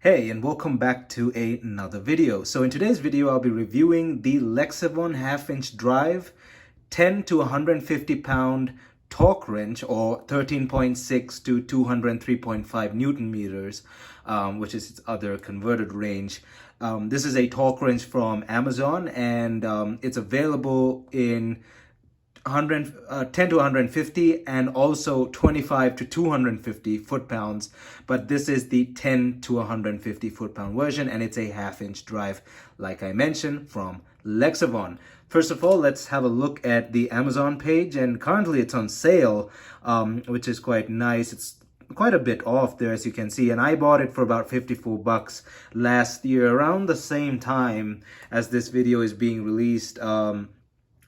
Hey, and welcome back to another video. So in today's video, I'll be reviewing the Lexivon half-inch drive 10 to 150 pound torque wrench, or 13.6 to 203.5 Newton meters, which is its other converted range. This is a torque wrench from Amazon, and it's available in 10 to 150 and also 25 to 250 foot-pounds, but this is the 10 to 150 foot-pound version, and it's a half-inch drive, like I mentioned, from Lexivon. First of all, let's have a look at the Amazon page, and currently it's on sale, which is quite nice. It's quite a bit off there, as you can see, and I bought it for about 54 bucks last year, around the same time as this video is being released,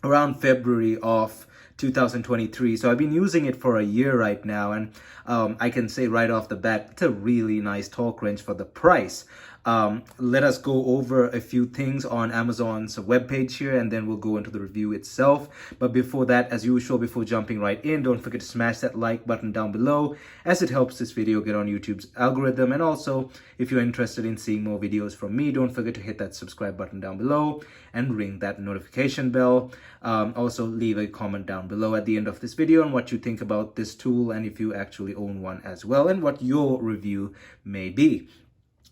around February of 2023. So I've been using it for a year right now, and I can say right off the bat, it's a really nice torque wrench for the price. Let us go over a few things on Amazon's webpage here, and then we'll go into the review itself. But before that, as usual, before jumping right in, don't forget to smash that like button down below, as it helps this video get on YouTube's algorithm. And also, if you're interested in seeing more videos from me, don't forget to hit that subscribe button down below and ring that notification bell. Also, leave a comment down below at the end of this video on what you think about this tool, and if you actually own one as well, and what your review may be.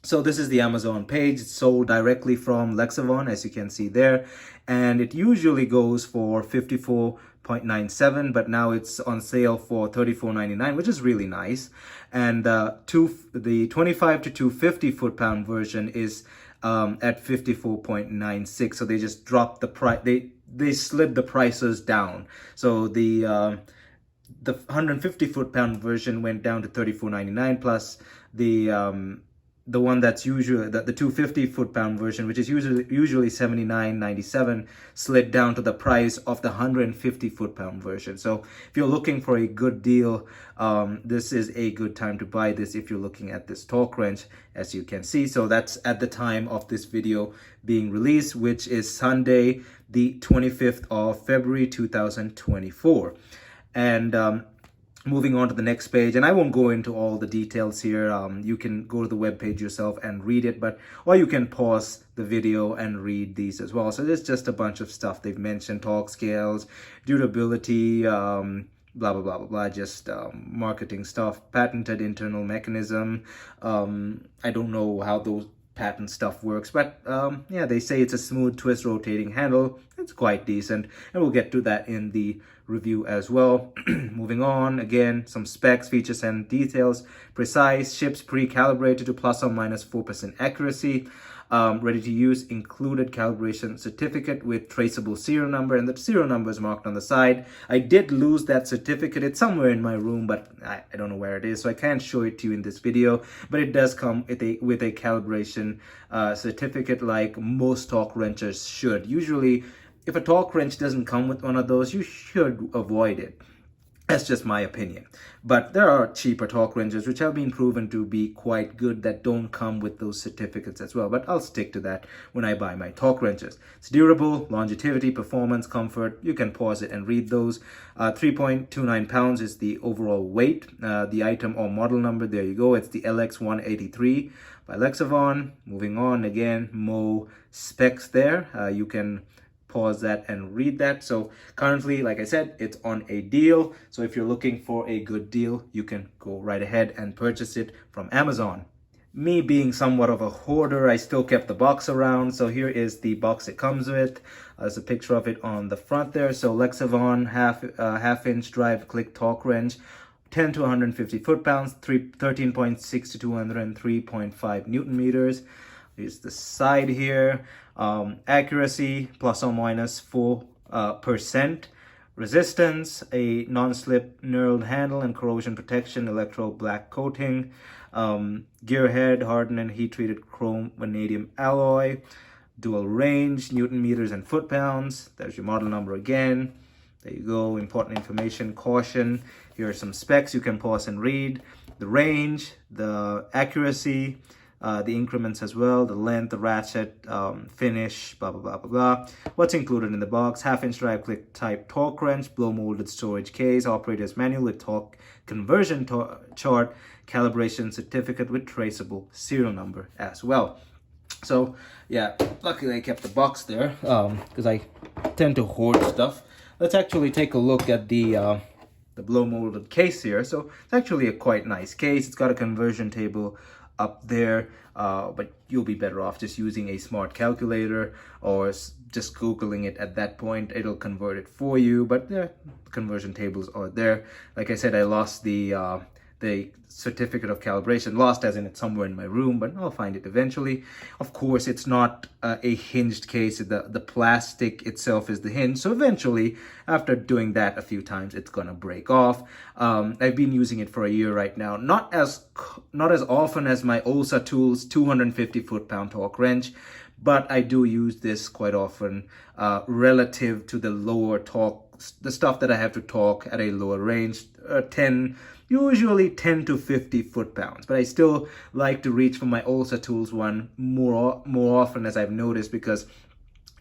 So this is the Amazon page. It's sold directly from Lexivon, as you can see there, and it usually goes for $54.97, but now it's on sale for $34.99, which is really nice. And the 25 to 250 foot-pound version is at $54.96. So they just dropped the price. They slid the prices down. So the 150 foot-pound version went down to $34.99, plus the one that's usually the 250 foot-pound version, which is usually $79.97, slid down to the price of the 150 foot-pound version. So if you're looking for a good deal, this is a good time to buy this if you're looking at this torque wrench, as you can see. So that's at the time of this video being released, which is Sunday, the 25th of February 2024. And moving on to the next page, and I won't go into all the details here. You can go to the web page yourself and read it, or you can pause the video and read these as well. So there's just a bunch of stuff they've mentioned: torque scales, durability, blah blah blah blah blah, just marketing stuff, patented internal mechanism. I don't know how those patent stuff works, but yeah, they say it's a smooth twist rotating handle. It's quite decent, and we'll get to that in the review as well. Moving on, again, some specs, features, and details. Precise, ships pre-calibrated to plus or minus 4% accuracy. Ready to use, included calibration certificate with traceable serial number, and the serial number is marked on the side. I did lose that certificate. It's somewhere in my room, but I don't know where it is, so I can't show it to you in this video. But it does come with a calibration certificate, like most torque wrenches should. Usually, if a torque wrench doesn't come with one of those, you should avoid it. That's just my opinion. But there are cheaper torque wrenches which have been proven to be quite good that don't come with those certificates as well. But I'll stick to that when I buy my torque wrenches. It's durable, longevity, performance, comfort. You can pause it and read those. 3.29 pounds is the overall weight. The item or model number, there you go. It's the LX183 by Lexivon. Moving on, again, more specs there. You can pause that and read that. So currently, like I said, it's on a deal. So if you're looking for a good deal, you can go right ahead and purchase it from Amazon. Me being somewhat of a hoarder, I still kept the box around. So here is the box it comes with. There's a picture of it on the front there. So Lexivon half-inch drive click torque wrench, 10 to 150 foot-pounds, 13.6 to 203.5 Newton meters. Here's the side here. Accuracy plus or minus 4%. Resistance, a non-slip knurled handle and corrosion protection, electro black coating. Gear head, hardened and heat-treated chrome vanadium alloy. Dual range, Newton meters and foot-pounds. There's your model number again. There you go. Important information, caution. Here are some specs you can pause and read. The range, the accuracy, the increments as well, the length, the ratchet, finish, blah, blah, blah, blah, blah. What's included in the box: 1/2-inch drive click type torque wrench, blow molded storage case, operator's manual with torque conversion chart, calibration certificate with traceable serial number as well. So yeah, luckily I kept the box there because I tend to hoard stuff. Let's actually take a look at the blow molded case here. So it's actually a quite nice case. It's got a conversion table up there, but you'll be better off just using a smart calculator or just Googling it at that point. It'll convert it for you, but the conversion tables are there. Like I said, I lost the certificate of calibration, lost as in it's somewhere in my room, but I'll find it eventually. Of course, it's not a hinged case. The plastic itself is the hinge, so eventually, after doing that a few times, it's gonna break off. I've been using it for a year right now, not as often as my Olsa Tools 250 foot-pound torque wrench, but I do use this quite often relative to the lower torque, the stuff that I have to torque at a lower range, usually 10 to 50 foot-pounds. But I still like to reach for my Olsa Tools one more often, as I've noticed, because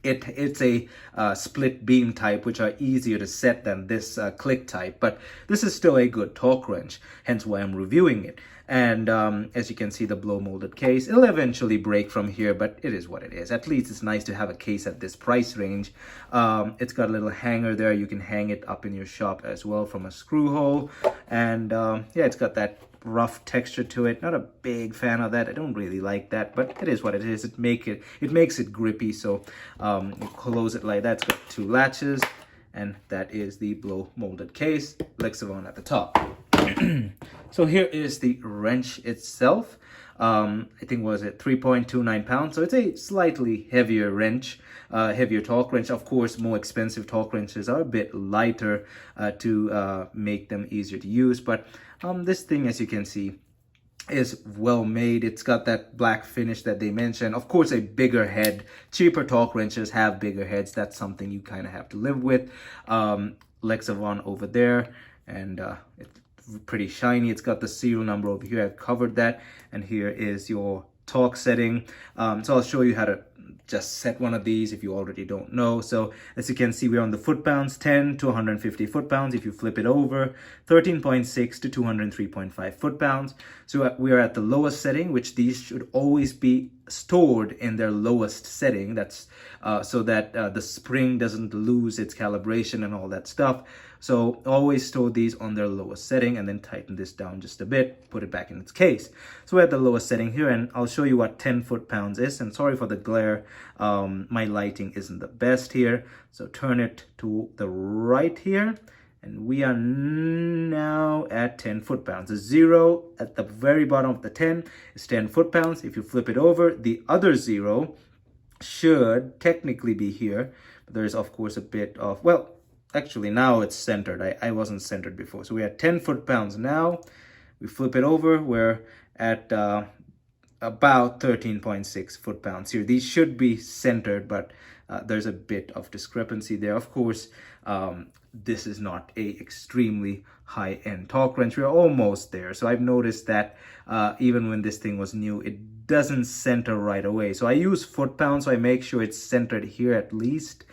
it's a split beam type, which are easier to set than this click type. But this is still a good torque wrench, hence why I'm reviewing it. And as you can see, the blow molded case, it'll eventually break from here, but it is what it is. At least it's nice to have a case at this price range. It's got a little hanger there. You can hang it up in your shop as well from a screw hole. And yeah, it's got that rough texture to it. Not a big fan of that. I don't really like that, but it is what it is. It makes it grippy. So you close it like that. It's got 2 latches, and that is the blow molded case. Lexivon at the top. So here is the wrench itself. I think, was it 3.29 pounds? So it's a slightly heavier wrench, heavier torque wrench. Of course, more expensive torque wrenches are a bit lighter to make them easier to use. But this thing, as you can see, is well made. It's got that black finish that they mentioned. Of course, a bigger head. Cheaper torque wrenches have bigger heads. That's something you kind of have to live with. Lexivon over there, and it's pretty shiny. It's got the serial number over here. I've covered that, and here is your torque setting. So I'll show you how to just set one of these if you already don't know. So as you can see, we're on the foot-pounds, 10 to 150 foot-pounds. If you flip it over, 13.6 to 203.5 foot-pounds. So we are at the lowest setting, which these should always be stored in their lowest setting. That's so that the spring doesn't lose its calibration and all that stuff. So always store these on their lowest setting, and then tighten this down just a bit, put it back in its case. So we're at the lowest setting here, and I'll show you what 10 foot-pounds is. And sorry for the glare, my lighting isn't the best here. So turn it to the right here, and we are now at 10 foot-pounds. The 0 at the very bottom of the 10 is 10 foot-pounds. If you flip it over, the other 0 should technically be here, but there's of course a bit of, well, actually now it's centered. I wasn't centered before. So we're at 10 foot-pounds now. We flip it over, we're at about 13.6 foot-pounds here. These should be centered, but there's a bit of discrepancy there. Of course, this is not a extremely high-end torque wrench. We're almost there. So I've noticed that even when this thing was new, it doesn't center right away. So I use foot-pounds, so I make sure it's centered here at least.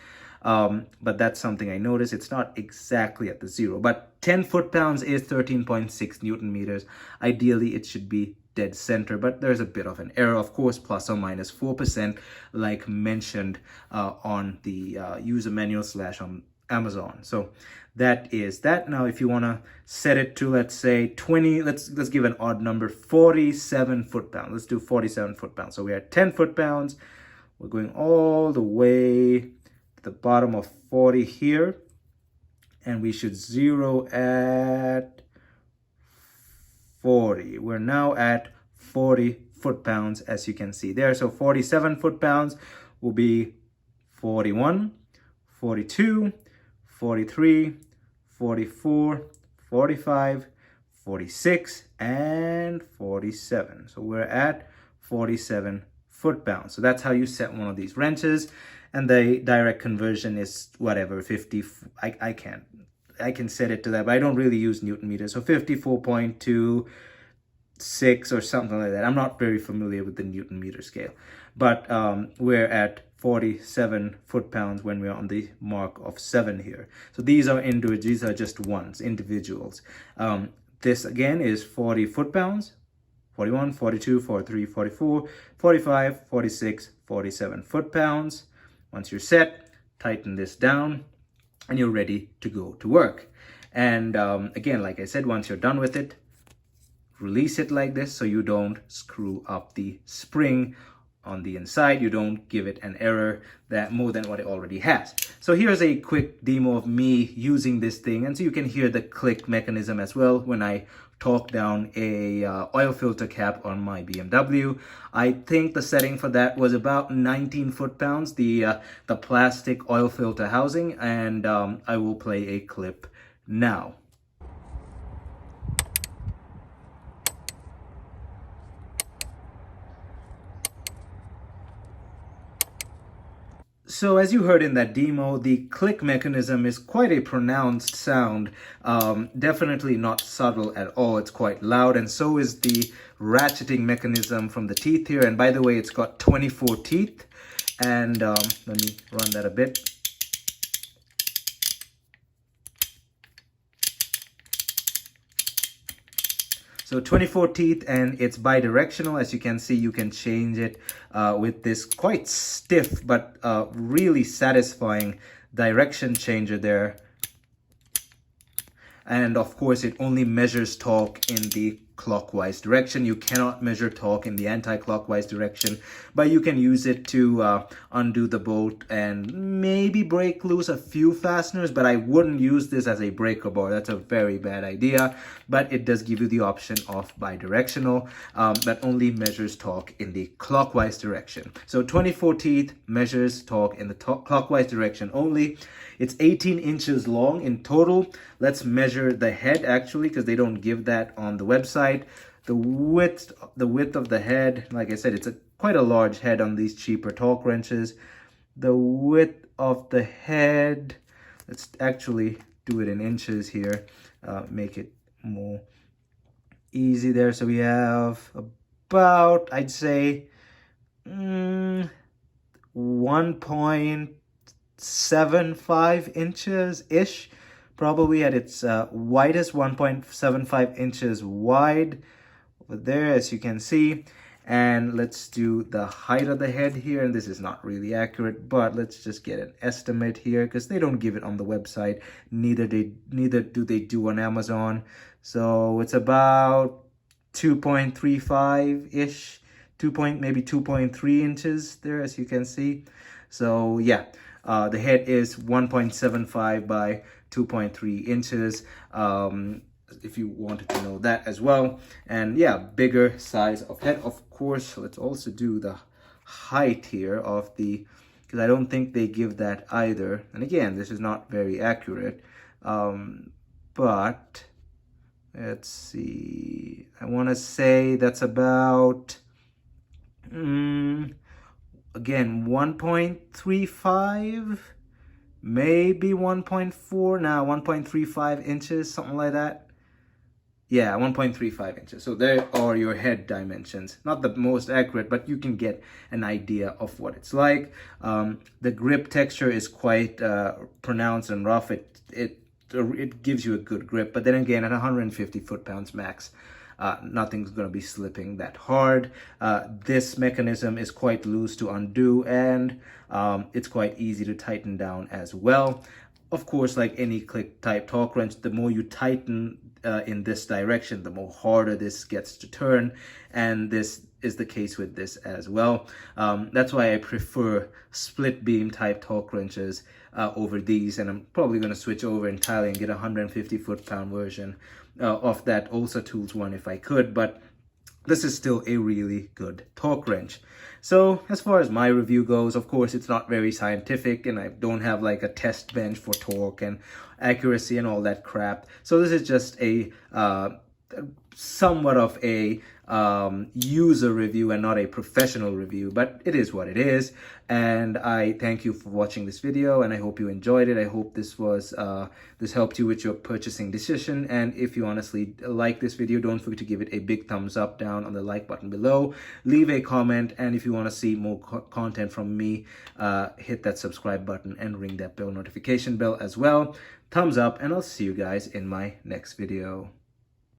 But that's something I noticed. It's not exactly at the 0, but 10 foot-pounds is 13.6 Newton meters. Ideally, it should be dead center, but there's a bit of an error, of course, plus or minus 4%, like mentioned on the user manual / on Amazon. So that is that. Now, if you want to set it to, let's say 20, let's give an odd number, 47 foot-pounds. Let's do 47 foot-pounds. So we're at 10 foot-pounds. We're going all the way to the bottom of 40 here, and we should zero at 40. We're now at 40 foot-pounds, as you can see there. So 47 foot-pounds will be 41, 42, 43, 44, 45, 46, and 47. So we're at 47 foot-pounds. So that's how you set one of these wrenches. And the direct conversion is whatever, 50. I can set it to that, but I don't really use Newton meters. So 54.2 6 or something like that. I'm not very familiar with the Newton meter scale, but we're at 47 foot-pounds when we're on the mark of 7 here. So these are these are just ones, individuals. This again is 40 foot-pounds, 41, 42, 43, 44, 45, 46, 47 foot-pounds. Once you're set, tighten this down and you're ready to go to work. And again, like I said, once you're done with it, release it like this so you don't screw up the spring on the inside. You don't give it an error that more than what it already has. So here's a quick demo of me using this thing, and so you can hear the click mechanism as well when I torque down a oil filter cap on my BMW. I think the setting for that was about 19 foot-pounds, the plastic oil filter housing, and I will play a clip now. So as you heard in that demo, the click mechanism is quite a pronounced sound, definitely not subtle at all. It's quite loud, and so is the ratcheting mechanism from the teeth here. And by the way, it's got 24 teeth, and let me run that a bit. So 24 teeth, and it's bidirectional. As you can see, you can change it with this quite stiff but really satisfying direction changer there. And of course, it only measures torque in the clockwise direction. You cannot measure torque in the anti-clockwise direction, but you can use it to undo the bolt and maybe break loose a few fasteners, but I wouldn't use this as a breaker bar. That's a very bad idea, but it does give you the option of bidirectional that only measures torque in the clockwise direction. So 24 teeth measures torque in the clockwise direction only. It's 18 inches long in total. Let's measure the head actually, because they don't give that on the website. The width of the head, like I said, it's quite a large head on these cheaper torque wrenches. The width of the head, let's actually do it in inches here, make it more easy there. So we have about, I'd say, 1.75 inches ish, probably at its widest, 1.75 inches wide over there, as you can see. And let's do the height of the head here, and this is not really accurate, but let's just get an estimate here because they don't give it on the website, neither do they do on Amazon. So it's about 2.35 ish, maybe 2.3 inches there, as you can see. So yeah, the head is 1.75 by 2.3 inches, if you wanted to know that as well. And yeah, bigger size of head, of course. Let's also do the height here of the, because I don't think they give that either. And again, this is not very accurate, but let's see, I want to say that's about again 1.35, maybe 1.4, now 1.35 inches, something like that. Yeah, 1.35 inches. So there are your head dimensions. Not the most accurate, but you can get an idea of what it's like. The grip texture is quite pronounced and rough. It gives you a good grip, but then again, at 150 foot-pounds max, nothing's going to be slipping that hard. This mechanism is quite loose to undo, and it's quite easy to tighten down as well. Of course, like any click type torque wrench, the more you tighten in this direction, the more harder this gets to turn, and this is the case with this as well. That's why I prefer split beam type torque wrenches over these, and I'm probably going to switch over entirely and get a 150 foot-pound version of that Ulsa Tools one if I could, but this is still a really good torque wrench. So as far as my review goes, of course, it's not very scientific, and I don't have like a test bench for torque and accuracy and all that crap. So this is just a somewhat of a user review and not a professional review, but it is what it is. And I thank you for watching this video, and I hope you enjoyed it. I hope this was this helped you with your purchasing decision. And if you honestly like this video, don't forget to give it a big thumbs up down on the like button below. Leave a comment, and if you want to see more content from me, hit that subscribe button and ring that bell notification bell as well. Thumbs up, and I'll see you guys in my next video.